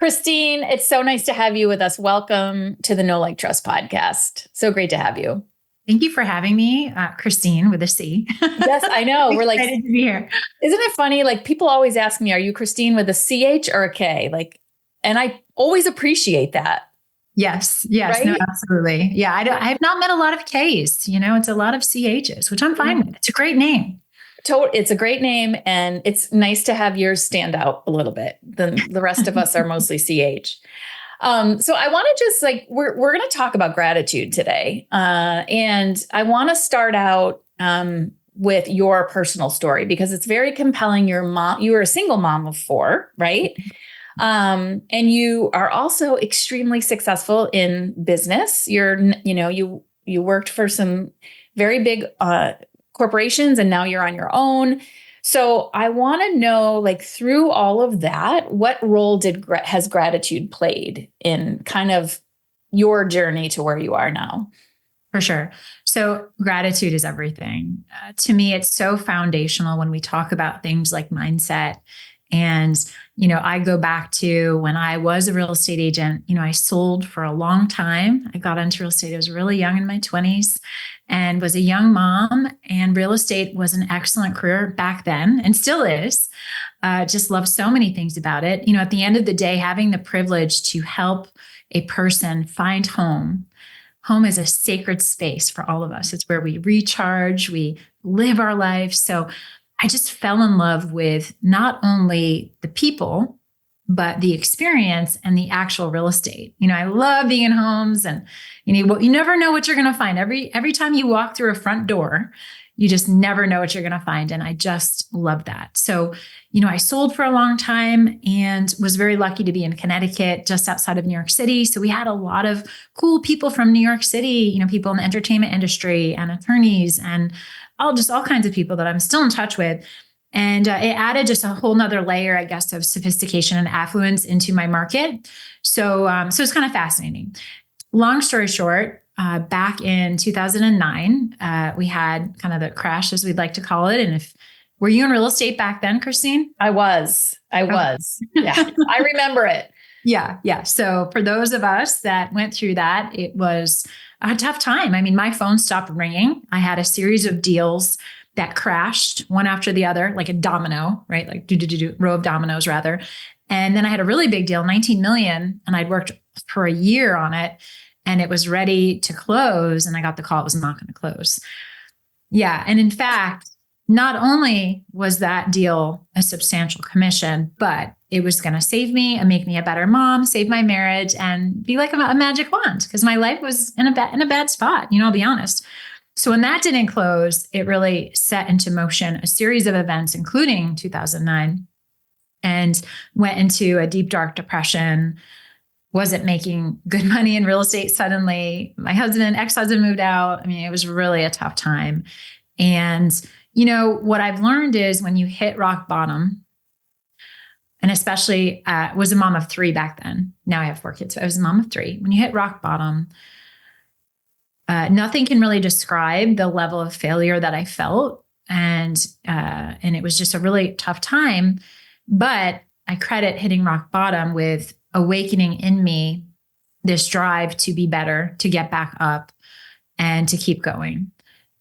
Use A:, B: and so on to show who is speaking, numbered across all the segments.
A: Kristine, it's so nice to have you with us. Welcome to the Know Like Trust podcast. So great to have you.
B: Thank you for having me, Kristine with a C.
A: Yes, I know. We're like,
B: excited to be here.
A: Isn't it funny? Like people always ask me, are you Kristine with a CH or a K? And I always appreciate that.
B: Yes,
A: right?
B: no, absolutely. Yeah, I have not met a lot of Ks. It's a lot of CHs, which I'm fine with. It's a great name.
A: It's a great name, and it's nice to have yours stand out a little bit. The rest of us are mostly CH. So I want to just we're going to talk about gratitude today, and I want to start out with your personal story because it's very compelling. You were a single mom of 4, right? And you are also extremely successful in business. You worked for some very big corporations, and now you're on your own. So I want to know, through all of that, what role has gratitude played in kind of your journey to where you are now?
B: For sure. So gratitude is everything. To me, it's so foundational when we talk about things like mindset. And, I go back to when I was a real estate agent. I sold for a long time. I got into real estate. I was really young in my 20s and was a young mom. And real estate was an excellent career back then and still is. Just love so many things about it. At the end of the day, having the privilege to help a person find home. Home is a sacred space for all of us. It's where we recharge, we live our life. So I just fell in love with not only the people, but the experience and the actual real estate. I love being in homes, and you never know what you're going to find. Every time you walk through a front door, you just never know what you're going to find. And I just love that. So, I sold for a long time and was very lucky to be in Connecticut, just outside of New York City. So we had a lot of cool people from New York City, people in the entertainment industry and attorneys and all kinds of people that I'm still in touch with. And it added just a whole nother layer, I guess, of sophistication and affluence into my market. So it's kind of fascinating. Long story short, back in 2009, we had kind of the crash, as we'd like to call it. And were you in real estate back then, Kristine?
A: I was. Yeah, I remember it.
B: Yeah. So for those of us that went through that, it was a tough time. I mean, my phone stopped ringing. I had a series of deals that crashed one after the other, like a domino, right? Like row of dominoes rather. And then I had a really big deal, 19 million, and I'd worked for a year on it and it was ready to close. And I got the call, it was not going to close. Yeah. And in fact, not only was that deal a substantial commission, but it was going to save me and make me a better mom, save my marriage, and be like a magic wand because my life was in a bad spot. I'll be honest. So when that didn't close, it really set into motion a series of events, including 2009, and went into a deep, dark depression. Wasn't making good money in real estate suddenly. My ex-husband moved out. I mean, it was really a tough time. And what I've learned is when you hit rock bottom, and especially was a mom of 3 back then. Now I have 4 kids, so I was a mom of 3. When you hit rock bottom, nothing can really describe the level of failure that I felt. And it was just a really tough time. But I credit hitting rock bottom with awakening in me this drive to be better, to get back up, and to keep going.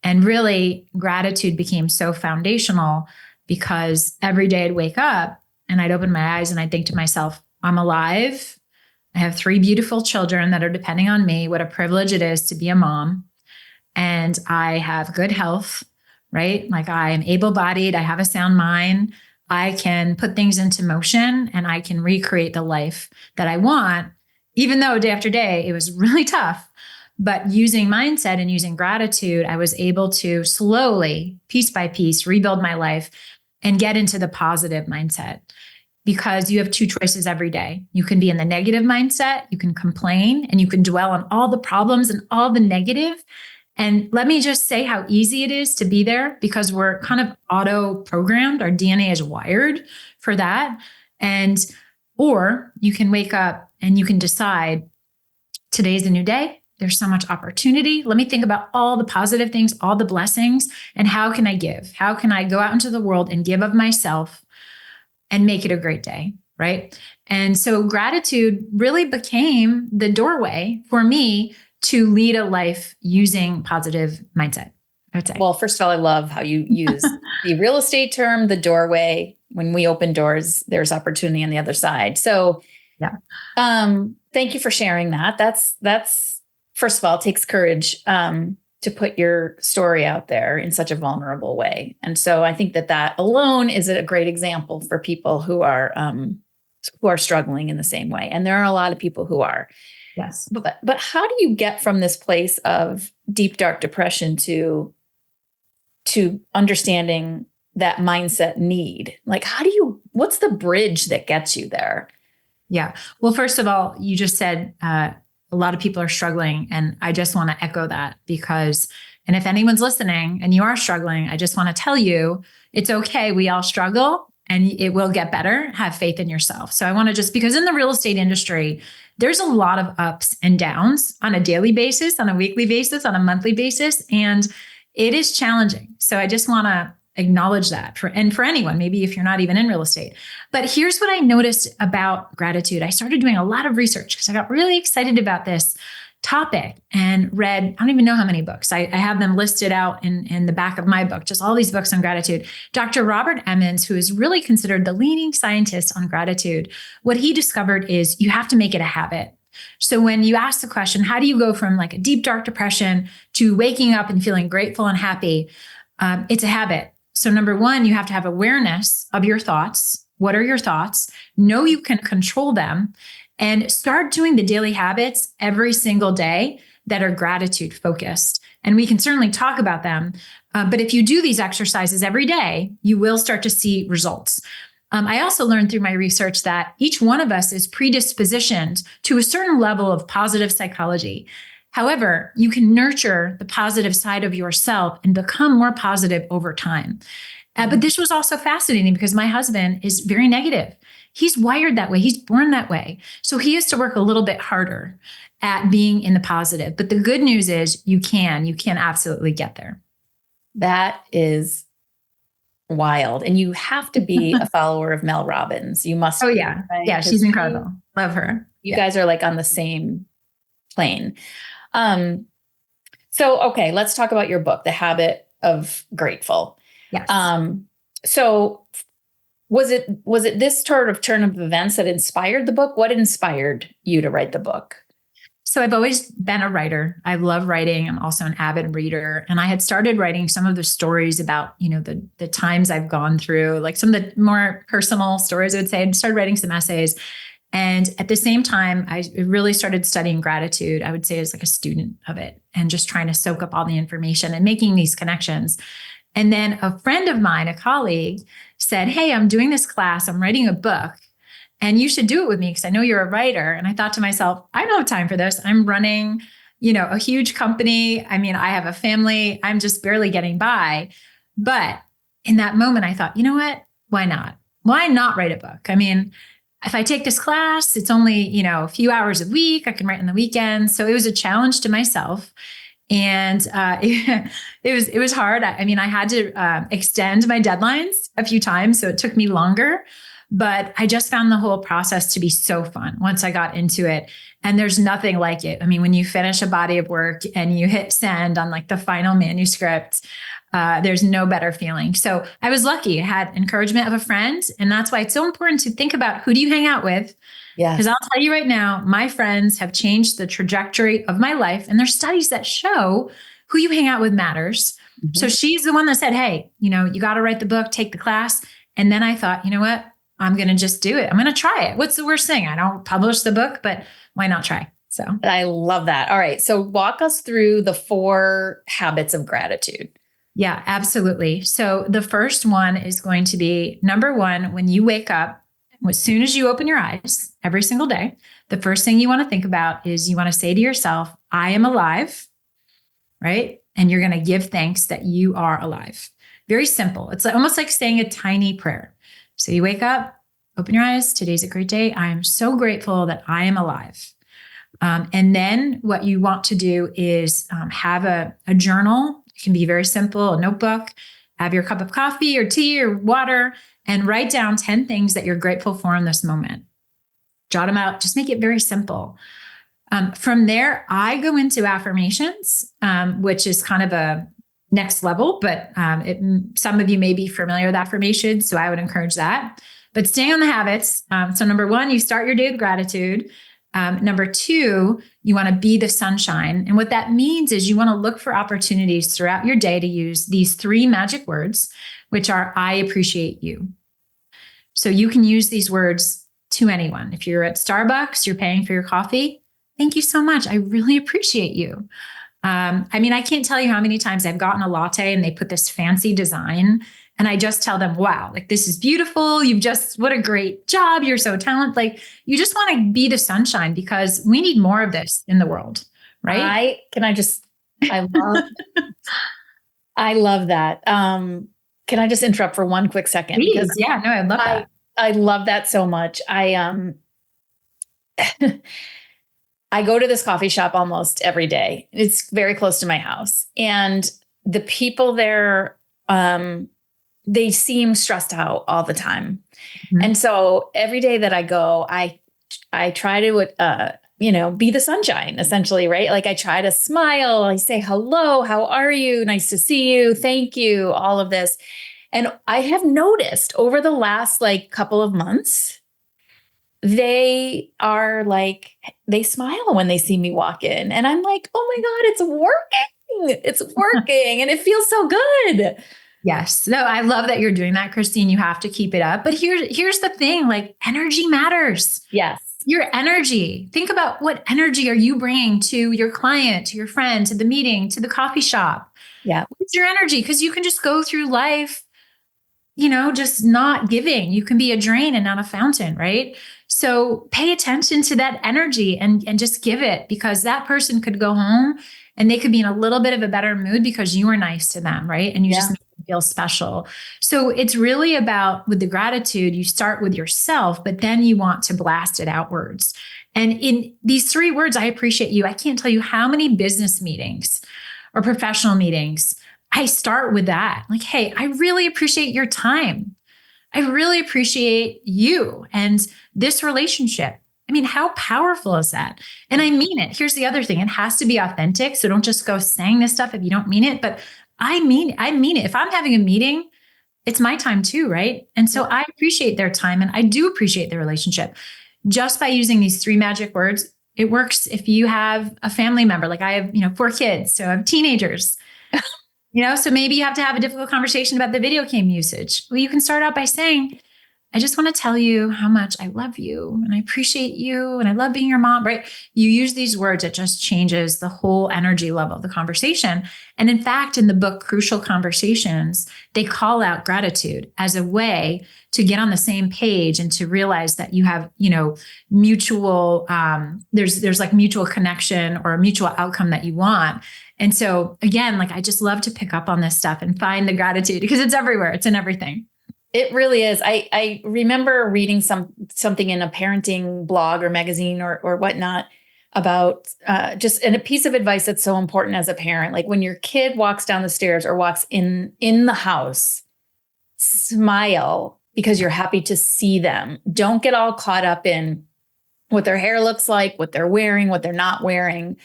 B: And really, gratitude became so foundational because every day I'd wake up and I'd open my eyes and I'd think to myself, I'm alive. I have 3 beautiful children that are depending on me. What a privilege it is to be a mom. And I have good health, right? Like I am able-bodied. I have a sound mind. I can put things into motion and I can recreate the life that I want, even though day after day, it was really tough. But using mindset and using gratitude, I was able to slowly, piece by piece, rebuild my life and get into the positive mindset. Because you have 2 choices every day. You can be in the negative mindset, you can complain, and you can dwell on all the problems and all the negative. And let me just say how easy it is to be there because we're kind of auto-programmed. Our DNA is wired for that. Or you can wake up and you can decide today's a new day. There's so much opportunity. Let me think about all the positive things, all the blessings, and how can I give? How can I go out into the world and give of myself and make it a great day, right? And so gratitude really became the doorway for me to lead a life using positive mindset, I would say.
A: Well, first of all, I love how you use the real estate term, the doorway. When we open doors, there's opportunity on the other side. So
B: yeah.
A: Thank you for sharing that. That's first of all, it takes courage to put your story out there in such a vulnerable way. And so I think that alone is a great example for people who are struggling in the same way. And there are a lot of people who are.
B: Yes.
A: But how do you get from this place of deep, dark depression to understanding that mindset need? Like, what's the bridge that gets you there?
B: Yeah. Well, first of all, you just said a lot of people are struggling. And I just want to echo that and if anyone's listening and you are struggling, I just want to tell you, it's okay. We all struggle and it will get better. Have faith in yourself. So I want to because in the real estate industry, there's a lot of ups and downs on a daily basis, on a weekly basis, on a monthly basis. And it is challenging. So I just want to acknowledge that for anyone, maybe if you're not even in real estate. But here's what I noticed about gratitude. I started doing a lot of research because I got really excited about this topic and read, I don't even know how many books. I have them listed out in the back of my book, just all these books on gratitude. Dr. Robert Emmons, who is really considered the leading scientist on gratitude, what he discovered is you have to make it a habit. So when you ask the question, how do you go from like a deep, dark depression to waking up and feeling grateful and happy? It's a habit. So number one, you have to have awareness of your thoughts. What are your thoughts? Know you can control them and start doing the daily habits every single day that are gratitude focused. And we can certainly talk about them. But if you do these exercises every day, you will start to see results. I also learned through my research that each one of us is predispositioned to a certain level of positive psychology. However, you can nurture the positive side of yourself and become more positive over time. But this was also fascinating because my husband is very negative. He's wired that way. He's born that way. So he has to work a little bit harder at being in the positive. But the good news is you can absolutely get there.
A: That is wild. And you have to be a follower of Mel Robbins. You must.
B: Oh, yeah.
A: Be, right?
B: Yeah, she's incredible. Love her.
A: You guys are like on the same plane. So, okay, let's talk about your book, The Habit of Grateful.
B: Yes.
A: So was it this sort of turn of events that inspired the book? What inspired you to write the book?
B: So I've always been a writer. I love writing. I'm also an avid reader. And I had started writing some of the stories about, the times I've gone through, like some of the more personal stories, I would say. I started writing some essays. And at the same time, I really started studying gratitude, I would say, as like a student of it and just trying to soak up all the information and making these connections. And then a friend of mine, a colleague, said, "Hey, I'm doing this class. I'm writing a book and you should do it with me because I know you're a writer." And I thought to myself, I don't have time for this. I'm running, a huge company. I mean, I have a family. I'm just barely getting by. But in that moment, I thought, you know what? Why not? Why not write a book? I mean, if I take this class, it's only, a few hours a week. I can write on the weekends. So it was a challenge to myself. And it was hard. I mean, I had to extend my deadlines a few times. So it took me longer. But I just found the whole process to be so fun once I got into it. And there's nothing like it. I mean, when you finish a body of work and you hit send on like the final manuscript, there's no better feeling. So I was lucky. I had encouragement of a friend. And that's why it's so important to think about who do you hang out with?
A: Yeah.
B: Because I'll tell you right now, my friends have changed the trajectory of my life. And there's studies that show who you hang out with matters. Mm-hmm. So she's the one that said, "Hey, you got to write the book, take the class." And then I thought, you know what? I'm going to just do it. I'm going to try it. What's the worst thing? I don't publish the book, but why not try? So
A: I love that. All right. So walk us through the 4 habits of gratitude.
B: Yeah, absolutely. So the first one is going to be number 1, when you wake up, as soon as you open your eyes every single day, the first thing you want to think about is you want to say to yourself, "I am alive," right? And you're going to give thanks that you are alive. Very simple. It's almost like saying a tiny prayer. So you wake up, open your eyes. Today's a great day. I am so grateful that I am alive. And then what you want to do is have a journal. It can be very simple, a notebook. Have your cup of coffee or tea or water and write down 10 things that you're grateful for in this moment. jot them out, just make it very simple. From there, I go into affirmations, which is kind of a next level, but some of you may be familiar with affirmations, so I would encourage that. But staying on the habits. So number one, you start your day with gratitude. Number two, you want to be the sunshine. And what that means is you want to look for opportunities throughout your day to use these 3 magic words, which are, I appreciate you. So you can use these words to anyone. If you're at Starbucks, you're paying for your coffee. Thank you so much. I really appreciate you. I mean, I can't tell you how many times I've gotten a latte and they put this fancy design and I just tell them, wow, like this is beautiful. What a great job. You're so talented. Like you just want to be the sunshine because we need more of this in the world, right?
A: I love, I love that. Can I just interrupt for one quick second?
B: Please.
A: Because
B: Yeah, no, I love that.
A: I love that so much. I go to this coffee shop almost every day. It's very close to my house. And the people there, they seem stressed out all the time. Mm-hmm. And so every day that I go, I try to, be the sunshine essentially, right? Like I try to smile. I say, hello, how are you? Nice to see you. Thank you. All of this. And I have noticed over the last couple of months, they are they smile when they see me walk in. And I'm like, oh my God, it's working. It's working. And it feels so good.
B: Yes. No, I love that you're doing that, Kristine. You have to keep it up. But here's the thing, energy matters.
A: Yes.
B: Your energy. Think about what energy are you bringing to your client, to your friend, to the meeting, to the coffee shop.
A: Yeah.
B: What's your energy? Because you can just go through life, just not giving. You can be a drain and not a fountain, right? So pay attention to that energy and just give it, because that person could go home and they could be in a little bit of a better mood because you were nice to them, right? And you just make them feel special. So it's really about, with the gratitude, you start with yourself, but then you want to blast it outwards. And in these 3 words, I appreciate you, I can't tell you how many business meetings or professional meetings I start with that. Like, hey, I really appreciate your time. I really appreciate you and this relationship. I mean, how powerful is that? And I mean it. Here's the other thing. It has to be authentic. So don't just go saying this stuff if you don't mean it, but I mean it. If I'm having a meeting, it's my time too, right? And so I appreciate their time and I do appreciate the relationship. Just by using these 3 magic words, it works if you have a family member. Like I have, 4 kids, so I have teenagers. So maybe you have to have a difficult conversation about the video game usage. Well, you can start out by saying, I just want to tell you how much I love you and I appreciate you and I love being your mom, right? You use these words, it just changes the whole energy level of the conversation. And in fact, in the book, Crucial Conversations, they call out gratitude as a way to get on the same page and to realize that you have, mutual, there's mutual connection or a mutual outcome that you want. And so again, I just love to pick up on this stuff and find the gratitude because it's everywhere. It's in everything.
A: It really is. I remember reading something in a parenting blog or magazine or whatnot about just a piece of advice that's so important as a parent. Like when your kid walks down the stairs or walks in the house, smile because you're happy to see them. Don't get all caught up in what their hair looks like, what they're wearing, what they're not wearing.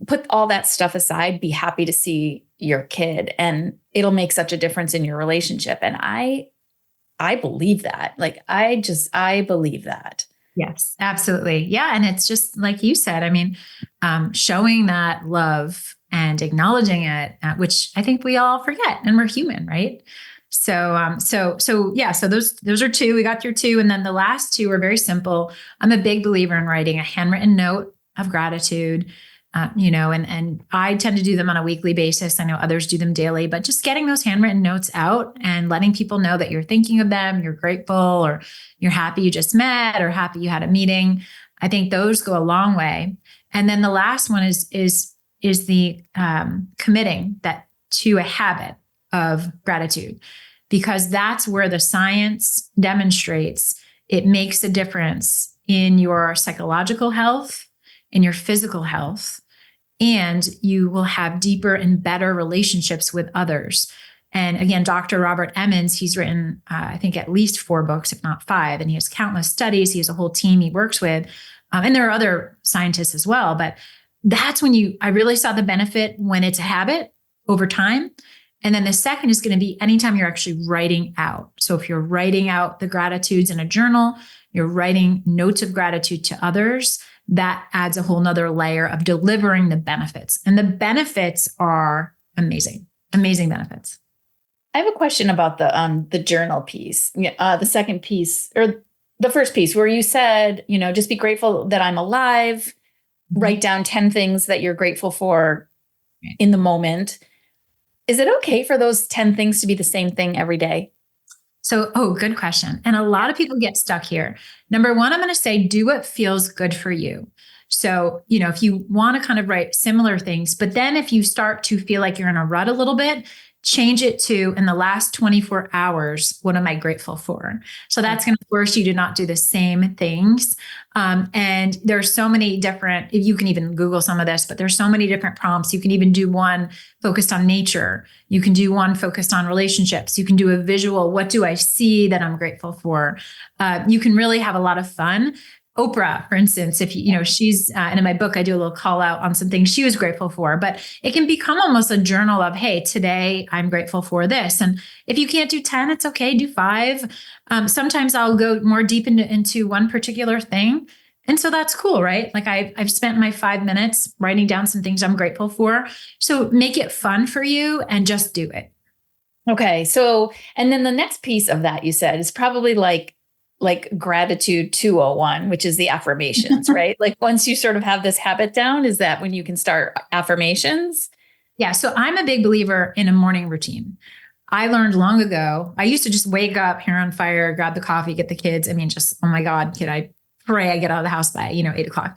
A: Put all that stuff aside, be happy to see your kid, and it'll make such a difference in your relationship. And I believe that. I believe that.
B: Yes, absolutely. Yeah. And it's just like you said, I mean, showing that love and acknowledging it, which I think we all forget, and we're human, right? So those are 2. We got through 2. And then the last 2 are very simple. I'm a big believer in writing a handwritten note of gratitude. And I tend to do them on a weekly basis. I know others do them daily, but just getting those handwritten notes out and letting people know that you're thinking of them, you're grateful, or you're happy you just met, or happy you had a meeting. I think those go a long way. And then the last one is the committing that to a habit of gratitude, because that's where the science demonstrates it makes a difference in your psychological health, in your physical health, and you will have deeper and better relationships with others. And again, Dr. Robert Emmons, he's written, I think, at least 4 books, if not 5, and he has countless studies. He has a whole team he works with. And there are other scientists as well. But that's when I really saw the benefit when it's a habit over time. And then the second is going to be anytime you're actually writing out. So if you're writing out the gratitudes in a journal, you're writing notes of gratitude to others, that adds a whole nother layer of delivering the benefits. And the benefits are amazing, amazing benefits.
A: I have a question about the journal piece, the second piece, or the first piece where you said, just be grateful that I'm alive, write down 10 things that you're grateful for in the moment. Is it okay for those 10 things to be the same thing every day?
B: So, good question. And a lot of people get stuck here. Number one, I'm going to say, do what feels good for you. So, if you want to kind of write similar things, but then if you start to feel like you're in a rut a little bit, change it to, in the last 24 hours, what am I grateful for? So that's going to force you to not do the same things. And there's so many different, you can even Google some of this, but there's so many different prompts. You can even do one focused on nature. You can do one focused on relationships. You can do a visual. What do I see that I'm grateful for? You can really have a lot of fun. Oprah, for instance, if she's, and in my book, I do a little call out on some things she was grateful for, but it can become almost a journal of, hey, today I'm grateful for this. And if you can't do 10, it's okay, do 5. Sometimes I'll go more deep into one particular thing. And so that's cool, right? Like I've spent my 5 minutes writing down some things I'm grateful for. So make it fun for you and just do it.
A: Okay. So, and then the next piece of that you said is probably like gratitude 201, which is the affirmations, right? Like once you sort of have this habit down, is that when you can start affirmations?
B: Yeah. So I'm a big believer in a morning routine. I learned long ago, I used to just wake up, hair on fire, grab the coffee, get the kids. I mean, just, oh my God, could I pray I get out of the house by, 8 o'clock.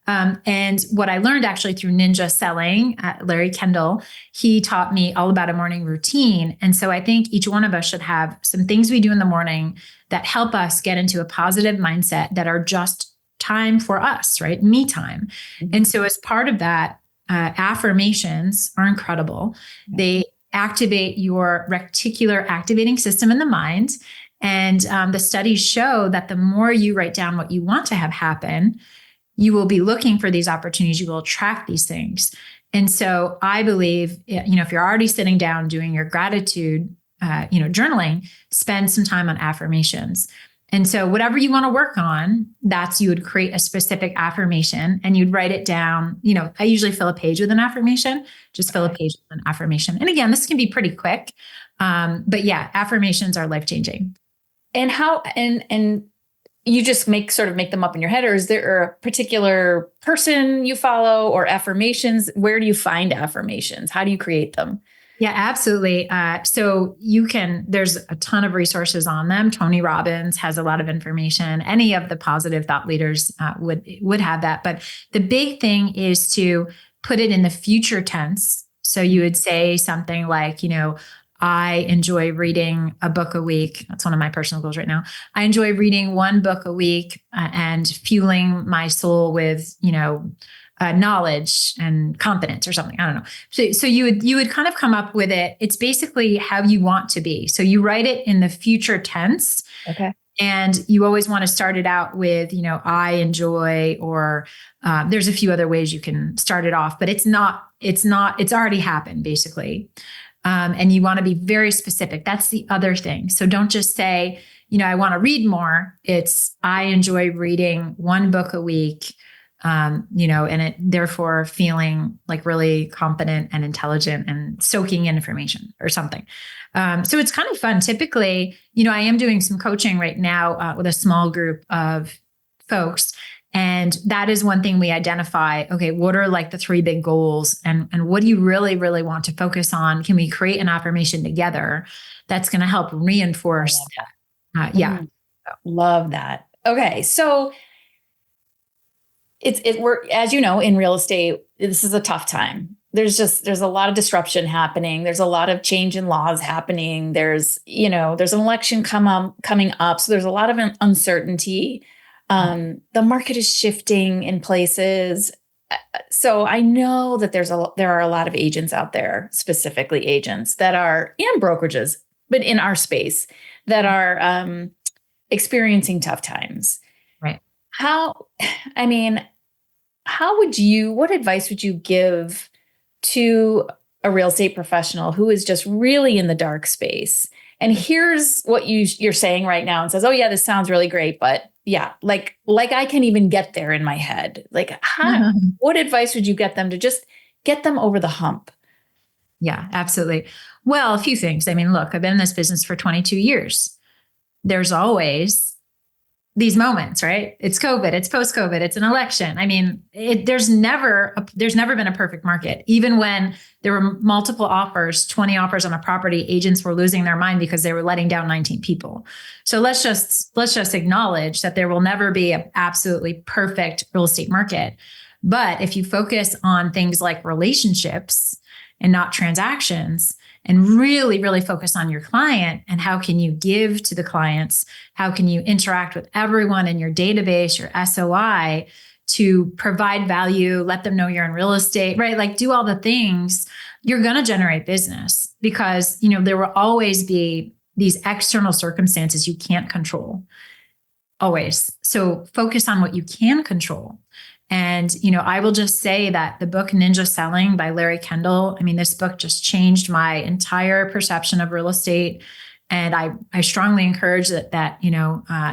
B: And what I learned actually through ninja selling, Larry Kendall, he taught me all about a morning routine. And so I think each one of us should have some things we do in the morning that help us get into a positive mindset that are just time for us, right? Me time. Mm-hmm. And so as part of that, affirmations are incredible. Mm-hmm. They activate your reticular activating system in the mind. And the studies show that the more you write down what you want to have happen, you will be looking for these opportunities. You will attract these things. And so I believe, if you're already sitting down doing your gratitude, journaling, spend some time on affirmations. And so whatever you want to work on, you would create a specific affirmation and you'd write it down. I usually fill a page with an affirmation, fill a page with an affirmation. And again, this can be pretty quick. But yeah, affirmations are life-changing.
A: And how, and you just make them up in your head, or is there a particular person you follow or affirmations? Where do you find affirmations? How do you create them?
B: Yeah, absolutely. So there's a ton of resources on them. Tony Robbins has a lot of information. Any of the positive thought leaders would have that. But the big thing is to put it in the future tense. So you would say something like, I enjoy reading a book a week. That's one of my personal goals right now. I enjoy reading 1 book a week and fueling my soul with, knowledge and confidence or something. I don't know. So you would kind of come up with it. It's basically how you want to be. So you write it in the future tense. Okay. And you always want to start it out with, I enjoy, or there's a few other ways you can start it off, but it's already happened basically. And you want to be very specific. That's the other thing. So don't just say, I want to read more. It's, I enjoy reading 1 book a week, and it therefore feeling like really confident and intelligent and soaking in information or something. So it's kind of fun. Typically, I am doing some coaching right now with a small group of folks. And that is one thing we identify. Okay, what are like the 3 big goals, and what do you really, really want to focus on? Can we create an affirmation together that's going to help reinforce that? Yeah.
A: Love that. Okay. So we're, as you know, in real estate, this is a tough time. There's a lot of disruption happening. There's a lot of change in laws happening. There's an election coming up. So there's a lot of uncertainty. The market is shifting in places. So I know that there are a lot of agents out there, specifically agents that are, and brokerages, but in our space that are experiencing tough times.
B: Right.
A: How, I mean, what advice would you give to a real estate professional who is just really in the dark space? And here's what you're saying right now and says, oh yeah, this sounds really great, but yeah, like I can even get there in my head. Like what advice would you get them to just get them over the hump?
B: Yeah, absolutely. Well, a few things. I mean, look, I've been in this business for 22 years. There's always these moments, right? It's COVID, it's post-COVID, it's an election. I mean, there's never been a perfect market. Even when there were multiple offers, 20 offers on a property, agents were losing their mind because they were letting down 19 people. So let's just acknowledge that there will never be an absolutely perfect real estate market. But if you focus on things like relationships and not transactions, and really, really focus on your client and how can you give to the clients? How can you interact with everyone in your database, your SOI, to provide value, let them know you're in real estate, right? Like do all the things, you're going to generate business because, there will always be these external circumstances you can't control. Always. So focus on what you can control. And, I will just say that the book Ninja Selling by Larry Kendall, I mean, this book just changed my entire perception of real estate. And I strongly encourage that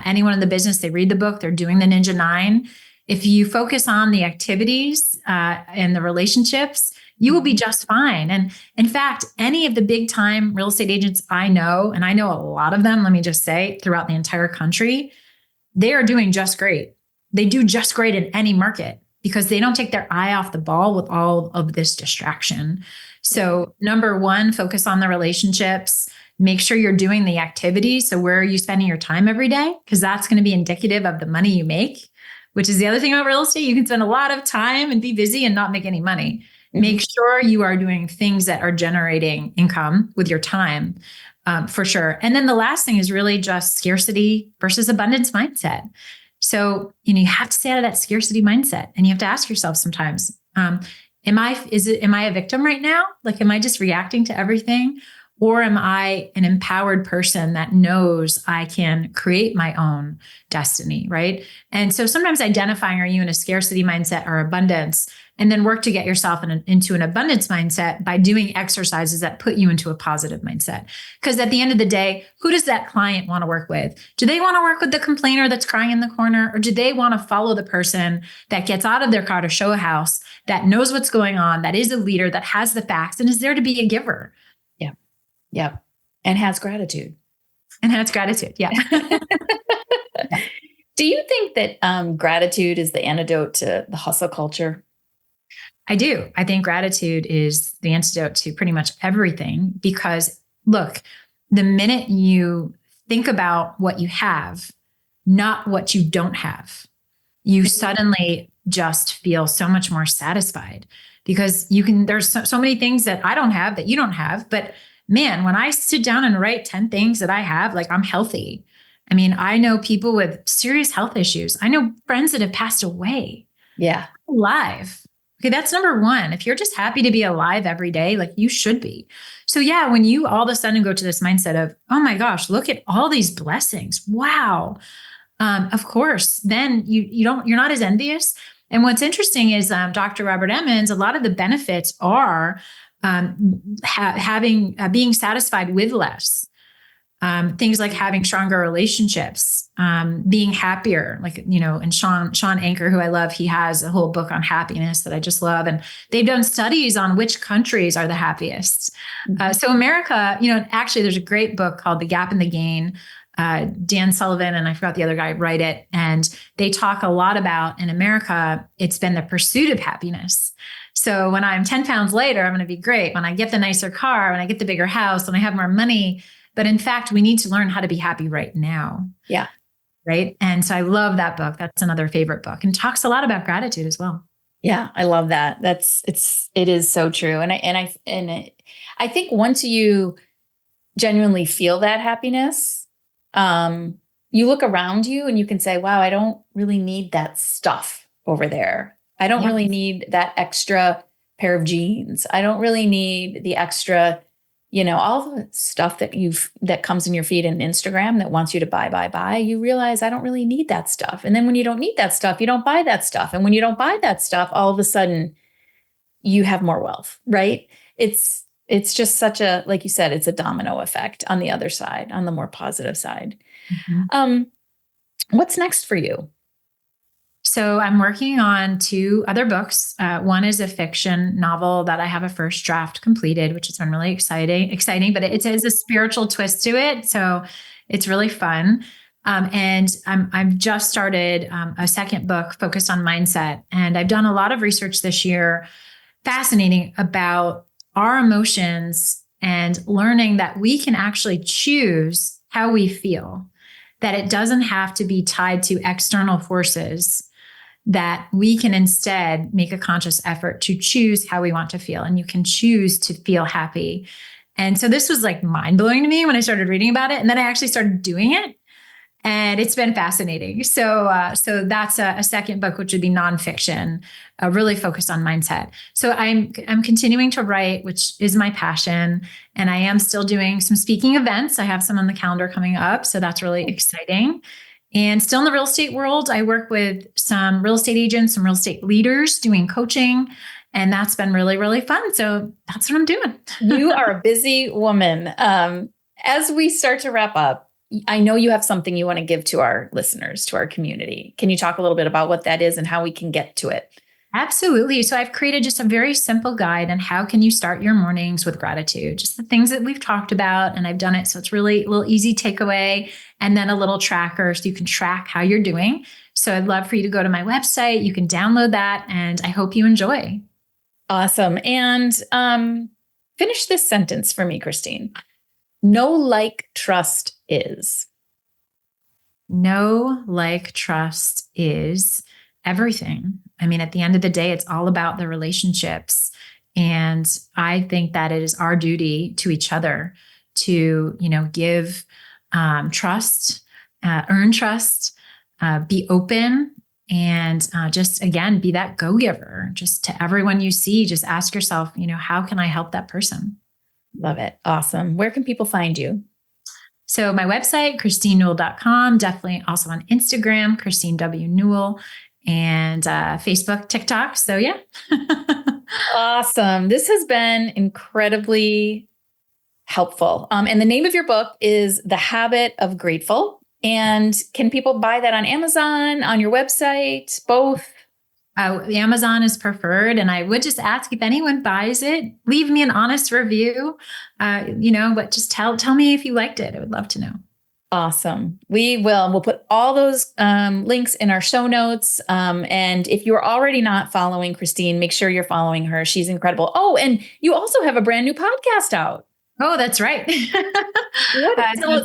B: anyone in the business, they read the book, they're doing the Ninja 9. If you focus on the activities and the relationships, you will be just fine. And in fact, any of the big time real estate agents I know, and I know a lot of them, let me just say, throughout the entire country, they are doing just great. They do just great in any market because they don't take their eye off the ball with all of this distraction. So number one, focus on the relationships. Make sure you're doing the activities. So where are you spending your time every day? Because that's going to be indicative of the money you make, which is the other thing about real estate. You can spend a lot of time and be busy and not make any money. Mm-hmm. Make sure you are doing things that are generating income with your time. For sure. And then the last thing is really just scarcity versus abundance mindset. So, you have to stay out of that scarcity mindset and you have to ask yourself sometimes, am I a victim right now? Like, am I just reacting to everything? Or am I an empowered person that knows I can create my own destiny, right? And so sometimes identifying, are you in a scarcity mindset or abundance? And then work to get yourself into an abundance mindset by doing exercises that put you into a positive mindset. Because at the end of the day, who does that client want to work with? Do they want to work with the complainer that's crying in the corner? Or do they want to follow the person that gets out of their car to show a house, that knows what's going on, that is a leader, that has the facts, and is there to be a giver?
A: Yeah. Yeah. And has gratitude.
B: Yeah.
A: Do you think that gratitude is the antidote to the hustle culture?
B: I do. I think gratitude is the antidote to pretty much everything because look, the minute you think about what you have, not what you don't have, you suddenly just feel so much more satisfied because there's so many things that I don't have that you don't have. But man, when I sit down and write 10 things that I have, like I'm healthy. I mean, I know people with serious health issues. I know friends that have passed away.
A: Yeah.
B: Alive. Okay, that's number one. If you're just happy to be alive every day, like you should be. So yeah, when you all of a sudden go to this mindset of, oh my gosh, look at all these blessings. Wow. Of course, then you're not as envious. And what's interesting is Dr. Robert Emmons, a lot of the benefits are being satisfied with less. Things like having stronger relationships, being happier, like, and Sean Anker, who I love, he has a whole book on happiness that I just love. And they've done studies on which countries are the happiest. So America, actually there's a great book called The Gap and the Gain. Dan Sullivan, and I forgot the other guy, write it. And they talk a lot about in America, it's been the pursuit of happiness. So when I'm 10 pounds lighter, I'm going to be great. When I get the nicer car, when I get the bigger house, when I have more money. But in fact, we need to learn how to be happy right now.
A: Yeah.
B: Right. And so I love that book. That's another favorite book and talks a lot about gratitude as well.
A: Yeah. I love that. It is so true. And I think once you genuinely feel that happiness, you look around you and you can say, wow, I don't really need that stuff over there. I don't
B: Yeah.
A: really need that extra pair of jeans. I don't really need the extra, all the stuff that comes in your feed and Instagram that wants you to buy. You realize I don't really need that stuff. And then when you don't need that stuff, you don't buy that stuff. And when you don't buy that stuff, all of a sudden you have more wealth, right? It's just such a, like you said, it's a domino effect on the other side, on the more positive side.
B: Mhm.
A: What's next for you?
B: So I'm working on two other books. One is a fiction novel that I have a first draft completed, which has been really exciting, but it has a spiritual twist to it. So it's really fun. And I've just started a second book focused on mindset. And I've done a lot of research this year, fascinating, about our emotions and learning that we can actually choose how we feel, that it doesn't have to be tied to external forces, that we can instead make a conscious effort to choose how we want to feel. And you can choose to feel happy. And so this was like mind blowing to me when I started reading about it. And then I actually started doing it. And it's been fascinating. So that's a second book, which would be nonfiction, really focused on mindset. So I'm continuing to write, which is my passion, and I am still doing some speaking events. I have some on the calendar coming up, so that's really exciting. And still in the real estate world, I work with some real estate agents, some real estate leaders doing coaching, and that's been really, really fun. So that's what I'm doing.
A: You are a busy woman. As we start to wrap up, I know you have something you want to give to our listeners, to our community. Can you talk a little bit about what that is and how we can get to it?
B: Absolutely. So I've created just a very simple guide on how can you start your mornings with gratitude, just the things that we've talked about. And I've done it. So it's really a little easy takeaway, and then a little tracker so you can track how you're doing. So I'd love for you to go to my website. You can download that, and I hope you enjoy.
A: Awesome. And finish this sentence for me, Kristine. Know, like, trust is.
B: Know, like, trust is everything. I mean, at the end of the day, it's all about the relationships. And I think that it is our duty to each other to, give trust, earn trust, be open, and just, again, be that go-giver. Just to everyone you see, just ask yourself, how can I help that person?
A: Love it. Awesome. Where can people find you?
B: So my website, KristineNewell.com, definitely also on Instagram, Kristine W. Newell, and Facebook, TikTok. So yeah.
A: Awesome. This has been incredibly helpful. And the name of your book is The Habit of Grateful. And can people buy that on Amazon, on your website, both?
B: Amazon is preferred. And I would just ask, if anyone buys it, leave me an honest review, but just tell me if you liked it. I would love to know.
A: Awesome. We will. We'll put all those links in our show notes. And if you're already not following Kristine, make sure you're following her. She's incredible. Oh, and you also have a brand new podcast out.
B: Oh, that's right.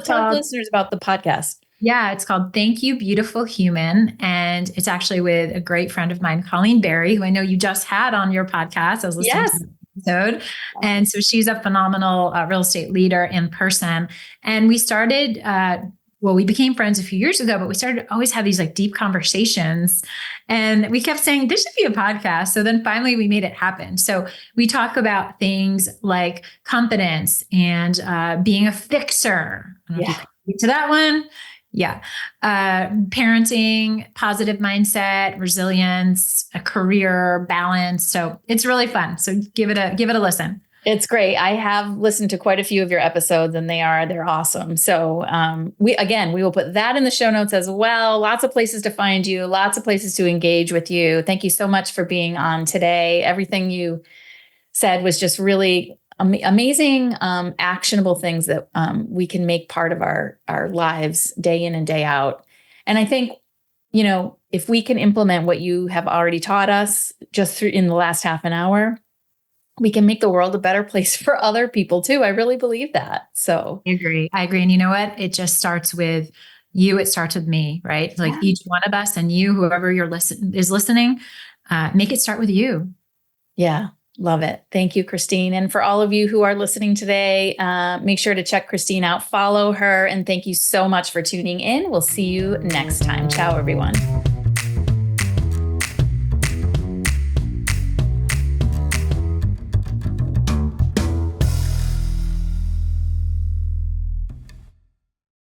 A: Tell listeners about the podcast.
B: Yeah, it's called Thank You, Beautiful Human. And it's actually with a great friend of mine, Colleen Berry, who I know you just had on your podcast. I was listening to the episode. And so she's a phenomenal real estate leader in person. And we started, we became friends a few years ago, but we started to always have these like deep conversations. And we kept saying, this should be a podcast. So then finally we made it happen. So we talk about things like confidence and being a fixer. I don't know if you can get to that one. Yeah. Parenting, positive mindset, resilience, a career balance. So it's really fun. So give it a listen.
A: It's great. I have listened to quite a few of your episodes, and they're awesome. So we will put that in the show notes as well. Lots of places to find you, lots of places to engage with you. Thank you so much for being on today. Everything you said was just really amazing, actionable things that we can make part of our lives day in and day out. And I think, if we can implement what you have already taught us just in the last half an hour, we can make the world a better place for other people too. I really believe that. So
B: I agree. And you know what? It just starts with you. It starts with me, right? Like each one of us, and you, whoever is listening, make it start with you.
A: Yeah. Love it. Thank you, Kristine. And for all of you who are listening today, make sure to check Kristine out, follow her, and thank you so much for tuning in. We'll see you next time. Ciao, everyone.